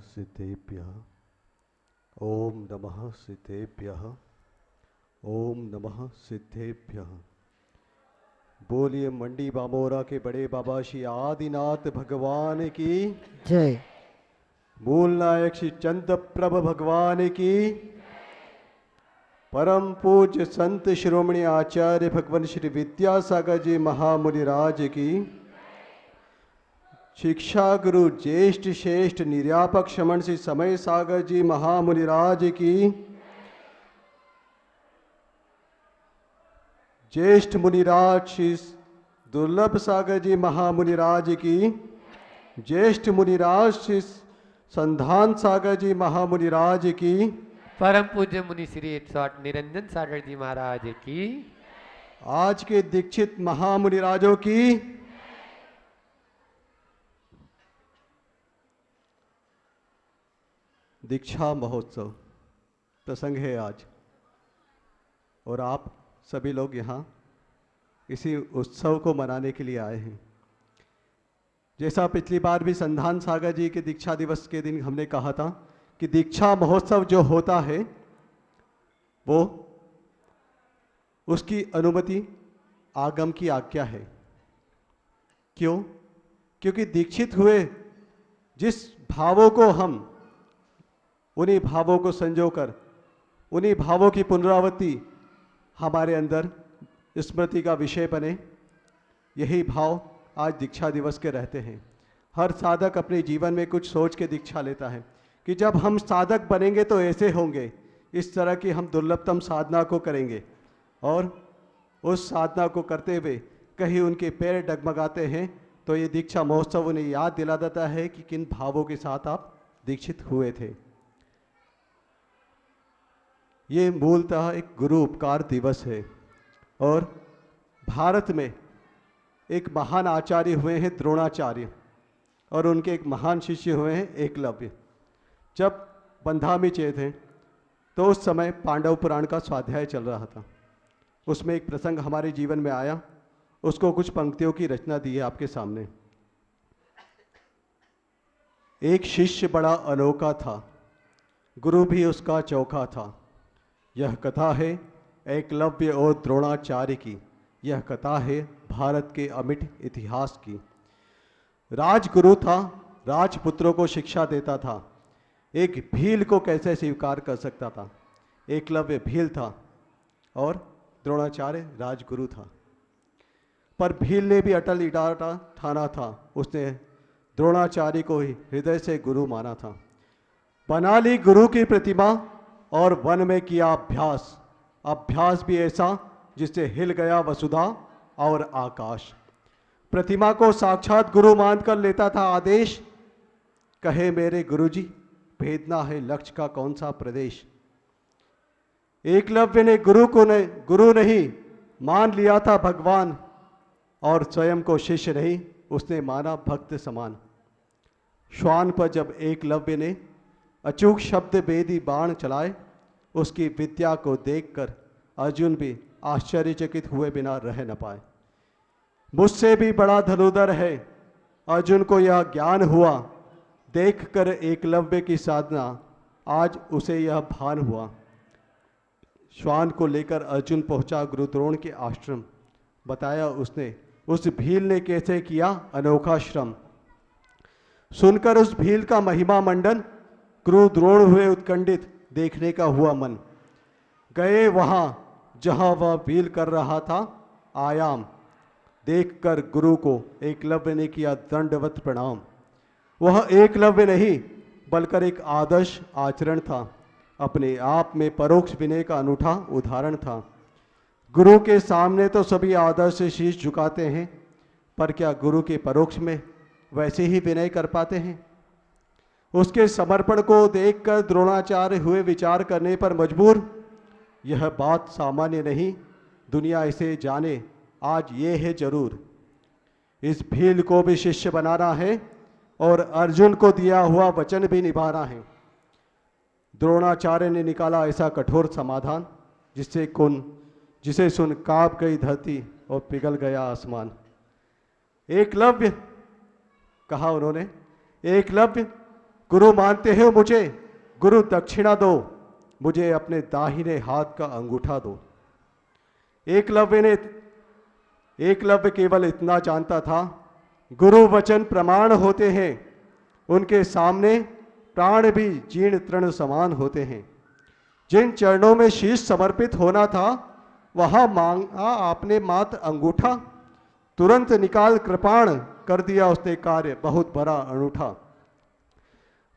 सिद्धेभ्यः। ओम नमः सिद्धेभ्यः। ओम नमः सिद्धेभ्यः। बोलिए मंडी बामोरा के बड़े बाबा श्री आदिनाथ भगवान की जय। मूल नायक श्री चंद्र प्रभ भगवान की, परम पूज्य संत शिरोमणि आचार्य भगवान श्री विद्यासागर जी महामुनिराज की, शिक्षा गुरु ज्येष्ठ श्रेष्ठ निर्यापक श्रमण श्री समय सागर जी महामुनिराज की, ज्येष्ठ मुनिराज श्री दुर्लभ सागर जी महामुनिराज की, ज्येष्ठ मुनिराज श्री संधान सागर जी महामुनिराज की, परम पूज्य मुनि श्री 108 निरंजन सागर जी महाराज की, आज के दीक्षित महामुनिराजों की, दीक्षा महोत्सव प्रसंग है आज और आप सभी लोग यहाँ इसी उत्सव को मनाने के लिए आए हैं। जैसा पिछली बार भी संधान सागर जी के दीक्षा दिवस के दिन हमने कहा था कि दीक्षा महोत्सव जो होता है वो उसकी अनुमति आगम की आज्ञा है। क्यों? क्योंकि दीक्षित हुए जिस भावों को हम उन्हीं भावों को संजोकर उन्हीं भावों की पुनरावृत्ति हमारे अंदर स्मृति का विषय बने, यही भाव आज दीक्षा दिवस के रहते हैं। हर साधक अपने जीवन में कुछ सोच के दीक्षा लेता है कि जब हम साधक बनेंगे तो ऐसे होंगे, इस तरह की हम दुर्लभतम साधना को करेंगे और उस साधना को करते हुए कहीं उनके पैर डगमगाते हैं तो ये दीक्षा महोत्सव उन्हें याद दिला देता है कि किन भावों के साथ आप दीक्षित हुए थे। ये मूलतः एक गुरु उपकार दिवस है और भारत में एक महान आचार्य हुए हैं द्रोणाचार्य और उनके एक महान शिष्य हुए हैं एकलव्य। जब बंधामीचे थे तो उस समय पांडव पुराण का स्वाध्याय चल रहा था। उसमें एक प्रसंग हमारे जीवन में आया, उसको कुछ पंक्तियों की रचना दी है आपके सामने। एक शिष्य बड़ा अनोखा था, गुरु भी उसका चौखा था। यह कथा है एकलव्य और द्रोणाचार्य की, यह कथा है भारत के अमिट इतिहास की। राजगुरु था, राजपुत्रों को शिक्षा देता था। एक भील को कैसे स्वीकार कर सकता था? एकलव्य भील था और द्रोणाचार्य राजगुरु था। पर भील ने भी अटल इरादा ठाना था, उसने द्रोणाचार्य को ही हृदय से गुरु माना था। बना ली गुरु की प्रतिमा और वन में किया अभ्यास, अभ्यास भी ऐसा जिससे हिल गया वसुधा और आकाश। प्रतिमा को साक्षात गुरु मानकर लेता था आदेश, कहे मेरे गुरुजी भेदना है लक्ष्य का कौन सा प्रदेश। एकलव्य ने गुरु नहीं मान लिया था भगवान और स्वयं को शिष्य नहीं, उसने माना भक्त समान। श्वान पर जब एकलव्य ने अचूक शब्द वेदी बाण चलाए, उसकी विद्या को देखकर अर्जुन भी आश्चर्यचकित हुए बिना रह न पाए। मुझसे भी बड़ा धनुधर है, अर्जुन को यह ज्ञान हुआ, देखकर एकलव्य की साधना आज उसे यह भान हुआ। श्वान को लेकर अर्जुन पहुंचा गुरु द्रोण के आश्रम। बताया उसने उस भील ने कैसे किया अनोखा श्रम। सुनकर उस भील का महिमा मंडन गुरु द्रोण हुए उत्कंठित, देखने का हुआ मन। गए वहां जहां वह भील कर रहा था आयाम, देखकर गुरु को एकलव्य ने किया दंडवत प्रणाम। वह एकलव्य नहीं बल्कि एक आदर्श आचरण था, अपने आप में परोक्ष विनय का अनूठा उदाहरण था। गुरु के सामने तो सभी आदर्श शीश झुकाते हैं, पर क्या गुरु के परोक्ष में वैसे ही विनय कर पाते हैं? उसके समर्पण को देखकर द्रोणाचार्य हुए विचार करने पर मजबूर। यह बात सामान्य नहीं, दुनिया इसे जाने आज ये है जरूर। इस भील को भी शिष्य बनाना है और अर्जुन को दिया हुआ वचन भी निभाना है। द्रोणाचार्य ने निकाला ऐसा कठोर समाधान जिसे सुन कांप गई धरती और पिघल गया आसमान। एकलव्य, कहा उन्होंने, एकलव्य गुरु मानते हो मुझे, गुरु दक्षिणा दो, मुझे अपने दाहिने हाथ का अंगूठा दो। एकलव्य केवल इतना जानता था, गुरु वचन प्रमाण होते हैं, उनके सामने प्राण भी जीर्ण तृण समान होते हैं। जिन चरणों में शीश समर्पित होना था, वहां मांगा आपने मात्र अंगूठा, तुरंत निकाल कृपाण कर दिया उसने कार्य बहुत बड़ा अनूठा।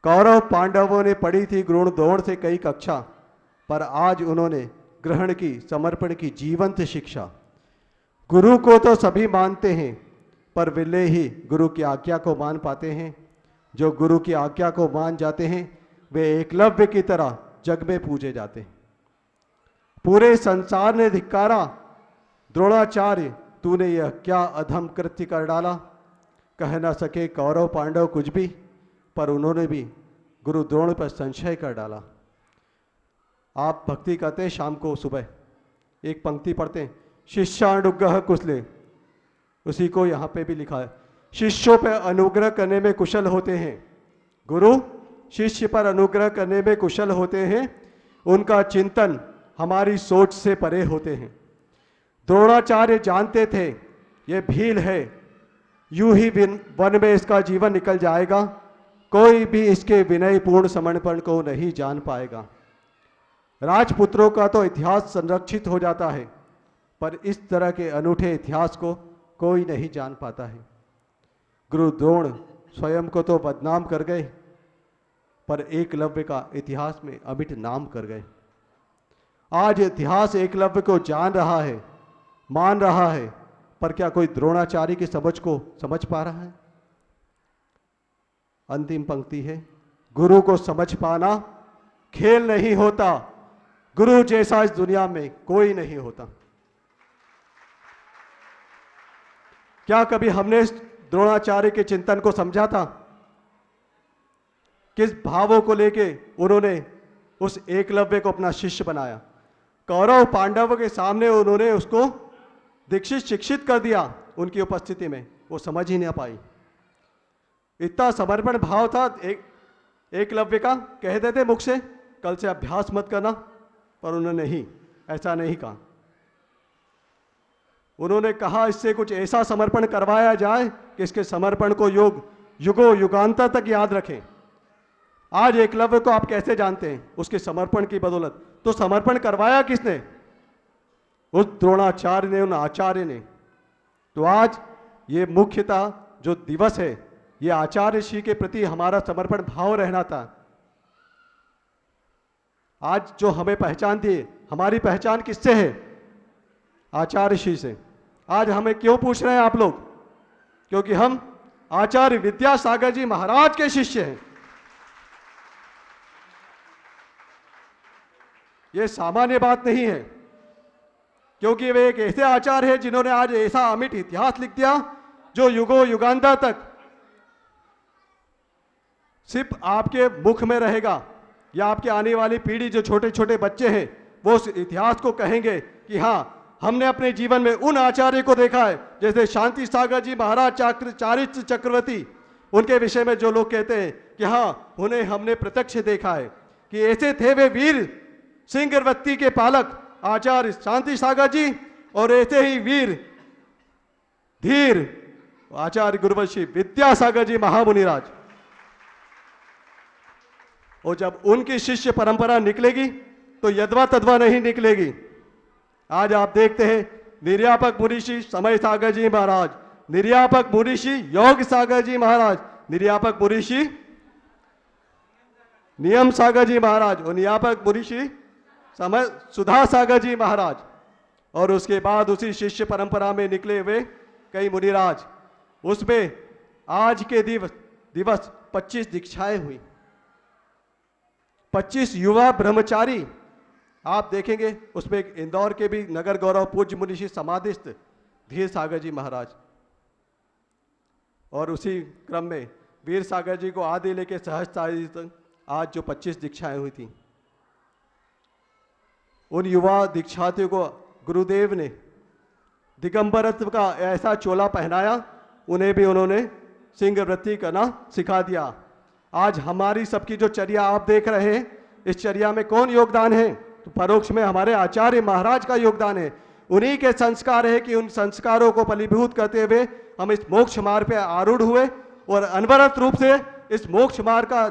कौरव पांडवों ने पढ़ी थी गुरु द्रोण से कई कक्षा, पर आज उन्होंने ग्रहण की समर्पण की जीवंत शिक्षा। गुरु को तो सभी मानते हैं, पर विरले ही गुरु की आज्ञा को मान पाते हैं। जो गुरु की आज्ञा को मान जाते हैं, वे एकलव्य की तरह जग में पूजे जाते हैं। पूरे संसार ने धिक्कारा, द्रोणाचार्य तूने यह क्या अधम कृत्य कर डाला। कह न सके कौरव पांडव कुछ भी, पर उन्होंने भी गुरु द्रोण पर संशय कर डाला। आप भक्ति करते हैं, शाम को सुबह एक पंक्ति पढ़ते हैं, शिष्यानुग्रह कुशले, उसी को यहाँ पे भी लिखा है, शिष्यों पर अनुग्रह करने में कुशल होते हैं। गुरु शिष्य पर अनुग्रह करने में कुशल होते हैं, उनका चिंतन हमारी सोच से परे होते हैं। द्रोणाचार्य जानते थे ये भील है, यूं ही वन में इसका जीवन निकल जाएगा, कोई भी इसके विनयपूर्ण समर्पण को नहीं जान पाएगा। राजपुत्रों का तो इतिहास संरक्षित हो जाता है, पर इस तरह के अनूठे इतिहास को कोई नहीं जान पाता है। गुरु द्रोण स्वयं को तो बदनाम कर गए, पर एकलव्य का इतिहास में अमिट नाम कर गए। आज इतिहास एकलव्य को जान रहा है, मान रहा है, पर क्या कोई द्रोणाचार्य की समझ को समझ पा रहा है? अंतिम पंक्ति है, गुरु को समझ पाना खेल नहीं होता, गुरु जैसा इस दुनिया में कोई नहीं होता। क्या कभी हमने द्रोणाचार्य के चिंतन को समझा था? किस भावों को लेके उन्होंने उस एकलव्य को अपना शिष्य बनाया? कौरव पांडवों के सामने उन्होंने उसको दीक्षित शिक्षित कर दिया, उनकी उपस्थिति में वो समझ ही नहीं पाई। इतना समर्पण भाव था एकलव्य का, कहते थे मुख से कल से अभ्यास मत करना, पर उन्होंने नहीं, ऐसा नहीं कहा। उन्होंने कहा इससे कुछ ऐसा समर्पण करवाया जाए कि इसके समर्पण को युगों युगांतर तक याद रखें। आज एकलव्य को आप कैसे जानते हैं? उसके समर्पण की बदौलत। तो समर्पण करवाया किसने? उस द्रोणाचार्य ने, उन आचार्य ने। तो आज ये मुख्यतः जो दिवस है, ये आचार्य श्री के प्रति हमारा समर्पण भाव रहना था। आज जो हमें पहचान दी, हमारी पहचान किससे है? आचार्य श्री से। आज हमें क्यों पूछ रहे हैं आप लोग? क्योंकि हम आचार्य विद्यासागर जी महाराज के शिष्य हैं। ये सामान्य बात नहीं है, क्योंकि वे एक ऐसे आचार्य हैं जिन्होंने आज ऐसा अमिट इतिहास लिख दिया जो युगों युगांतर तक सिर्फ आपके मुख में रहेगा, या आपके आने वाली पीढ़ी जो छोटे छोटे बच्चे हैं वो उस इतिहास को कहेंगे कि हाँ, हमने अपने जीवन में उन आचार्य को देखा है। जैसे शांति सागर जी महाराज चारित्र चक्रवर्ती, उनके विषय में जो लोग कहते हैं कि हाँ, उन्हें हमने प्रत्यक्ष देखा है कि ऐसे थे वे वीर सिंगरवती के पालक आचार्य शांति सागर जी, और ऐसे ही वीर धीर आचार्य गुरुवंशी विद्यासागर जी महामुनिराज। और जब उनकी शिष्य परंपरा निकलेगी तो यदवा तदवा नहीं निकलेगी। आज आप देखते हैं निर्यापक मुनिषि समय सागर जी महाराज, निर्यापक मुनिषि योग सागर जी महाराज, निर्यापक मुनिषि नियम सागर जी महाराज, और निर्यापक मुनिषि समय सुधा सागर जी महाराज, और उसके बाद उसी शिष्य परंपरा में निकले हुए कई मुनिराज। उसमें आज के दिवस 25 दीक्षाएं हुई, 25 युवा ब्रह्मचारी आप देखेंगे। उसमें इंदौर के भी नगर गौरव पूज्य मुनिषि समाधिस्थ धीर सागर जी महाराज, और उसी क्रम में वीर सागर जी को आदि लेके सहस्त्रादि तक आज जो 25 दीक्षाएं हुई थी, उन युवा दीक्षार्थियों को गुरुदेव ने दिगंबरत्व का ऐसा चोला पहनाया, उन्हें भी उन्होंने सिंह वृत्ति करना सिखा दिया। आज हमारी सबकी जो चर्या आप देख रहे हैं, इस चर्या में कौन योगदान है? तो परोक्ष में हमारे आचार्य महाराज का योगदान है। उन्हीं के संस्कार है कि उन संस्कारों को फलीभूत करते हुए हम इस मोक्ष मार्ग पे आरूढ़ हुए और अनवरत रूप से इस मोक्ष मार्ग का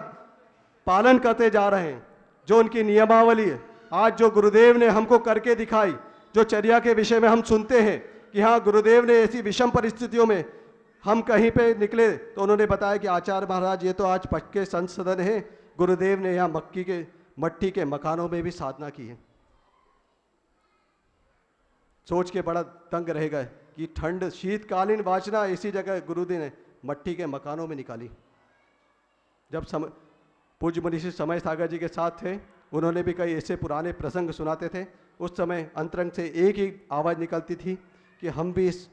पालन करते जा रहे हैं। जो उनकी नियमावली है, आज जो गुरुदेव ने हमको करके दिखाई, जो चर्या के विषय में हम सुनते हैं कि हाँ गुरुदेव ने ऐसी विषम परिस्थितियों में हम कहीं पे निकले तो उन्होंने बताया कि आचार्य महाराज ये तो आज पक्के संत सदन है, गुरुदेव ने यहाँ मट्टी के मकानों में भी साधना की है। सोच के बड़ा तंग रहेगा कि ठंड शीतकालीन वाचना इसी जगह गुरुदेव ने मट्टी के मकानों में निकाली। जब पूज्य मनीषी समय सागर जी के साथ थे, उन्होंने भी कई ऐसे पुराने प्रसंग सुनाते थे। उस समय अंतरंग से एक ही आवाज़ निकलती थी कि हम भी इस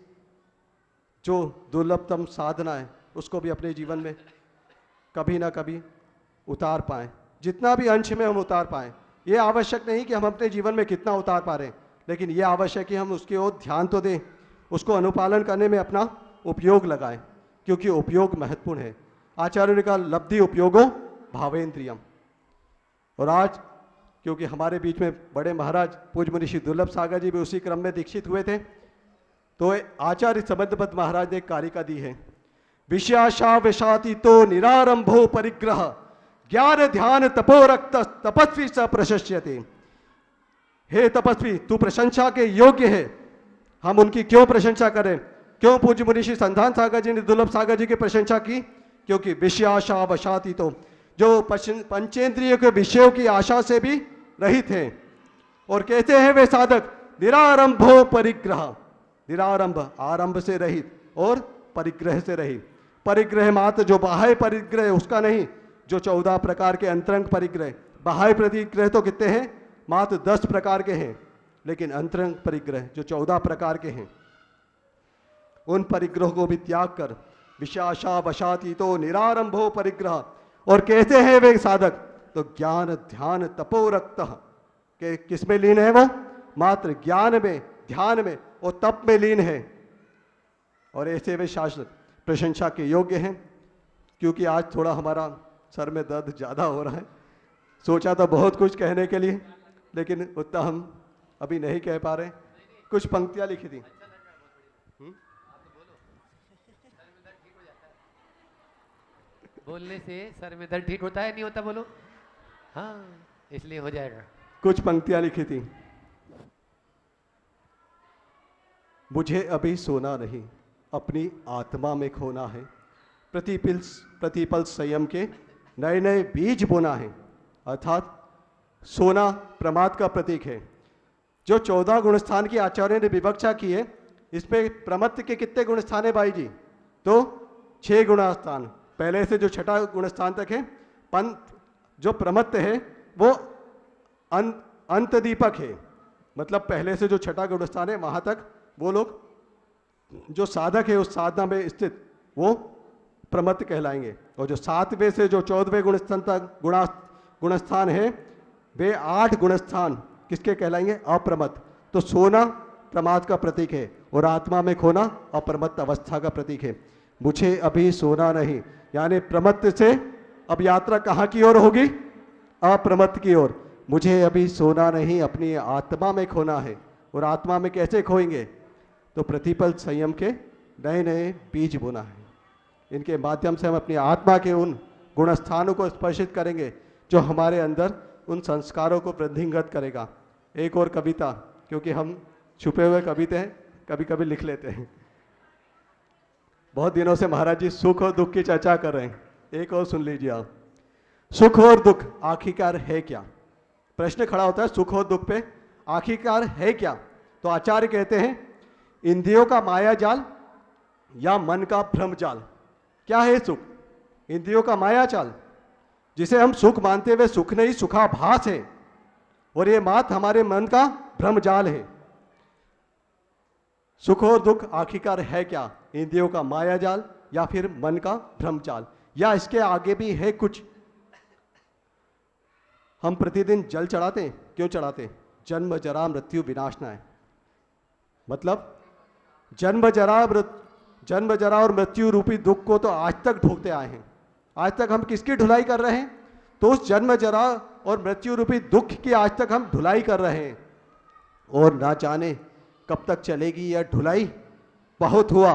जो दुर्लभतम साधना है उसको भी अपने जीवन में कभी ना कभी उतार पाएँ, जितना भी अंश में हम उतार पाएँ। ये आवश्यक नहीं कि हम अपने जीवन में कितना उतार पा रहे हैं, लेकिन ये आवश्यक कि हम उसकी ओर ध्यान तो दें, उसको अनुपालन करने में अपना उपयोग लगाएं, क्योंकि उपयोग महत्वपूर्ण है। आचार्य ने कहा लब्धि उपयोगो भावेंद्रियम। और आज क्योंकि हमारे बीच में बड़े महाराज पूज्य मनीषी दुर्लभ सागर जी भी उसी क्रम में दीक्षित हुए थे, तो आचार्य संबंधपद महाराज ने एक कारिका दी है, विषयाशा विषातीतो निरारंभो परिग्रह ज्ञान ध्यान तपोरक्त तपस्वी स प्रशस्यते। हे तपस्वी, तू प्रशंसा के योग्य है। हम उनकी क्यों प्रशंसा करें? क्यों पूज्य मनीषी संधान सागर जी ने दुर्लभ सागर जी की प्रशंसा की? क्योंकि विषयाशा वशातीतो, जो पंचेंद्रियों के विषयों की आशा से भी रहित हैं। और कहते हैं वे साधक निरारंभो परिग्रह, निरारंभ आरंभ से रहित और परिग्रह से रहित। परिग्रह मात्र जो बाह्य परिग्रह उसका नहीं, जो 14 प्रकार के अंतरंग परिग्रह। बाह्य परिग्रह तो कितने हैं? मात्र 10 प्रकार के हैं, लेकिन अंतरंग परिग्रह जो 14 प्रकार के हैं, उन परिग्रह को भी त्याग कर विषयाशा वशातीतो निरारंभो परिग्रह। और कहते हैं वे साधक तो ज्ञान ध्यान तपोरक्त के किसमें लीन है? वो मात्र ज्ञान में, ध्यान में और तप में लीन है। और ऐसे वे शास्त्र प्रशंसा के योग्य हैं। क्योंकि आज थोड़ा हमारा सर में दर्द ज़्यादा हो रहा है, सोचा था बहुत कुछ कहने के लिए, लेकिन उतना हम अभी नहीं कह पा रहे। कुछ पंक्तियाँ लिखी थी। बोलने से सर में दर्द ठीक होता है नहीं होता? बोलो। हाँ, इसलिए हो जाएगा। कुछ पंक्तियाँ लिखी थी। मुझे अभी सोना नहीं, अपनी आत्मा में खोना है। प्रतिपल संयम के नए नए बीज बोना है। अर्थात सोना प्रमाद का प्रतीक है। जो 14 गुणस्थान की आचार्य ने विवक्षा की है, इसमें प्रमत्त के कितने गुणस्थान है भाई जी? तो 6 गुणस्थान। पहले से जो 6ठा गुणस्थान तक है, पंथ जो प्रमत्त है वो अंत दीपक है। मतलब पहले से जो 6ठा गुणस्थान है वहाँ तक वो लोग जो साधक है उस साधना में स्थित वो प्रमत्त कहलाएंगे। और जो 7वें से जो 14वें गुणस्थान तक गुणस्थान है वे 8 गुणस्थान किसके कहलाएंगे? अप्रमत्त। तो सोना प्रमाद का प्रतीक है और आत्मा में खोना अप्रमत्त अवस्था का प्रतीक है। मुझे अभी सोना नहीं, यानी प्रमत्त से अब यात्रा कहाँ की ओर होगी? अप्रमत्त की ओर। मुझे अभी सोना नहीं, अपनी आत्मा में खोना है। और आत्मा में कैसे खोएंगे? तो प्रतिपल संयम के नए नए बीज बोना है। इनके माध्यम से हम अपनी आत्मा के उन गुणस्थानों को स्पर्शित करेंगे जो हमारे अंदर उन संस्कारों को वृद्धिंगत करेगा। एक और कविता, क्योंकि हम छुपे हुए कविते हैं, कभी कभी लिख लेते हैं। बहुत दिनों से महाराज जी सुख और दुख की चर्चा कर रहे हैं, एक और सुन लीजिए आप। सुख और दुख आखिरकार है क्या? प्रश्न खड़ा होता है सुख और दुख पे, आखिरकार है क्या? तो आचार्य कहते हैं इंद्रियों का माया जाल या मन का भ्रम जाल। क्या है सुख? इंद्रियों का माया जाल, जिसे हम सुख मानते हुए सुख नहीं सुखाभास है, और ये मात हमारे मन का भ्रम जाल है। सुख और दुख आखिरकार है क्या? इंद्रियों का माया जाल या फिर मन का भ्रम जाल, या इसके आगे भी है कुछ? हम प्रतिदिन जल चढ़ाते हैं, क्यों चढ़ाते हैं? जन्म जरा मृत्यु विनाशनाय। मतलब जन्म जरा और मृत्यु रूपी दुख को तो आज तक भोगते आए हैं, आज तक हम किसकी ढुलाई कर रहे हैं? तो उस जन्म जरा और मृत्यु रूपी दुख की आज तक हम ढुलाई कर रहे हैं, और ना जाने कब तक चलेगी यह ढुलाई। बहुत हुआ,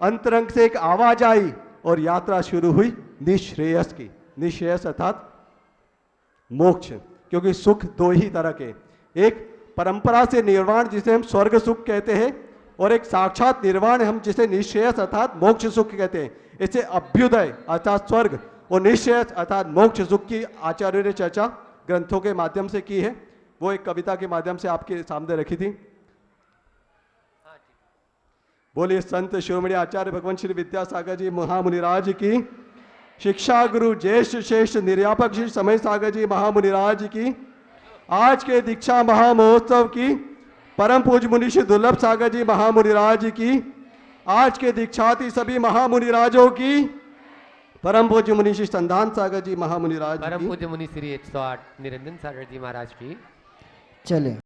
अंतरंग से एक आवाज आई और यात्रा शुरू हुई निश्रेयस की। निश्रेयस अर्थात मोक्ष, क्योंकि सुख दो ही तरह के, एक परंपरा से निर्वाण जिसे हम स्वर्ग सुख कहते हैं, और एक साक्षात निर्वाण हम जिसे निश्रेयस अर्थात मोक्ष सुख कहते हैं। इसे अभ्युदय अर्थात स्वर्ग और निश्रेयस अर्थात मोक्ष सुख की आचार्यों ने चर्चा ग्रंथों के माध्यम से की है। वो एक कविता के माध्यम से आपके सामने रखी थी। बोलिए संत शिरोमणि आचार्य भगवान श्री विद्यासागर जी महामुनिराज की, शिक्षा गुरु ज्येष्ठ श्रेष्ठ निर्यापक श्री समय सागर जी महामुनिराज की, आज के दीक्षा महामहोत्सव की परम पूज्य मुनि श्री दुर्लभ सागर जी महामुनिराज की, आज के दीक्षाती सभी महामुनिराजों की, परम पूज्य मुनि श्री संधान सागर जी महामुनिराज परम की। पूज्य मुनि श्री 108 निरंजन सागर जी महाराज की। चले।